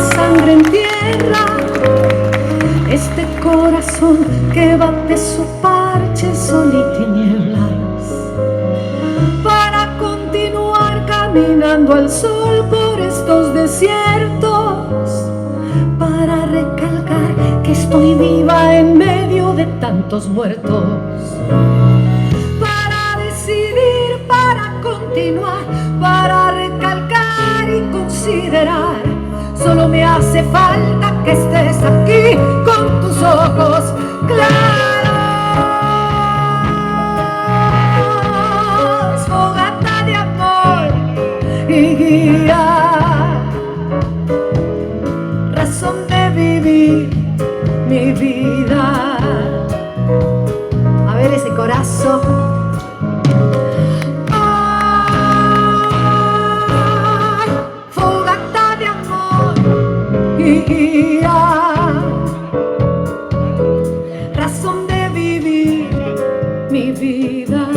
sangre en tierra, este corazón que bate su parche, sol y tinieblas, para continuar caminando al sol por estos desiertos, para recalcar que estoy viva en medio de tantos muertos, para decidir, para continuar, para recalcar y considerar. Solo me hace falta que estés aquí con tus ojos claros, fogata de amor y guía, razón de vivir mi vida. A ver ese corazón. Razón de vivir mi vida.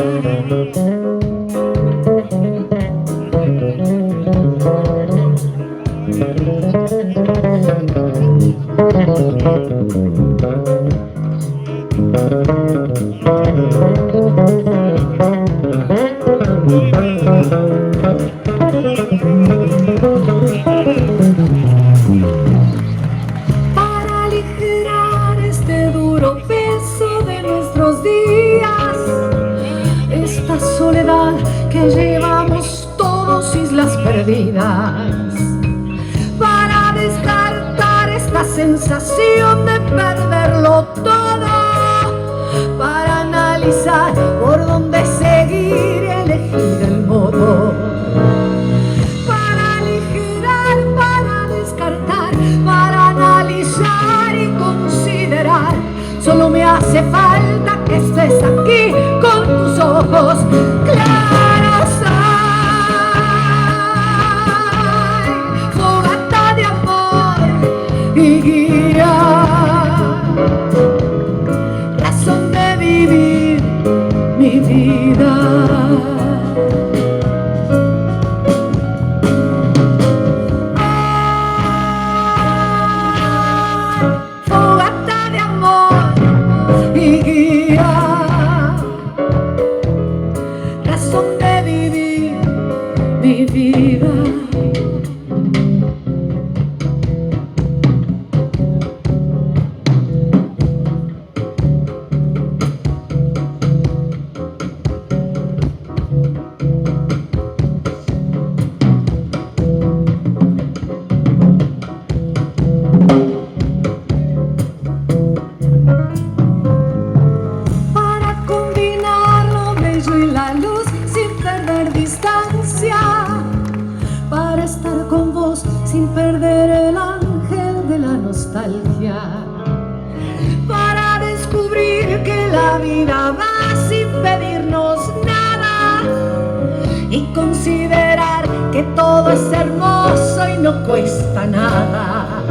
Para aligerar este duro peso de nuestros días, esta soledad que llevamos todos, islas perdidas, para descartar esta sensación de perderlo todo, para analizar por dónde seguir y elegir el modo, para aligerar, para descartar, para analizar y considerar. Solo me hace falta que estés aquí con tus ojos claros. Ay, fogata de amor y guía, razón de vivir mi vida. Razón de vivir mi vida. Para estar con vos sin perder el ángel de la nostalgia, para descubrir que la vida va sin pedirnos nada y considerar que todo es hermoso y no cuesta nada,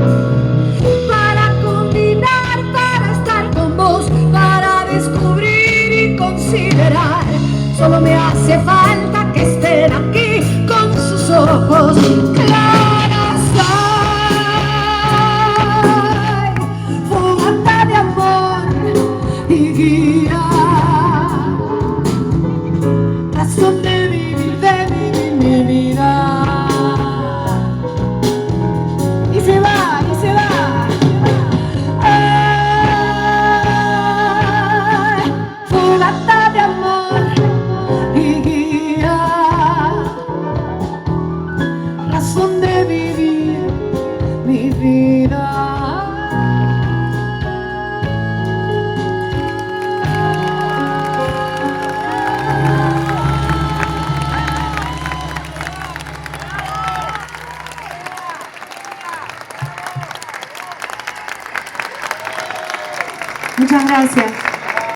para combinar, para estar con vos, para descubrir y considerar. Solo me hace falta que estén aquí con sus ojos claros. Ay, fogata de amor y guía, razón de vivir mi vida. Y se va, y se va. Ay, fogata de amor y guía, razón de vivir mi vida. Muchas gracias.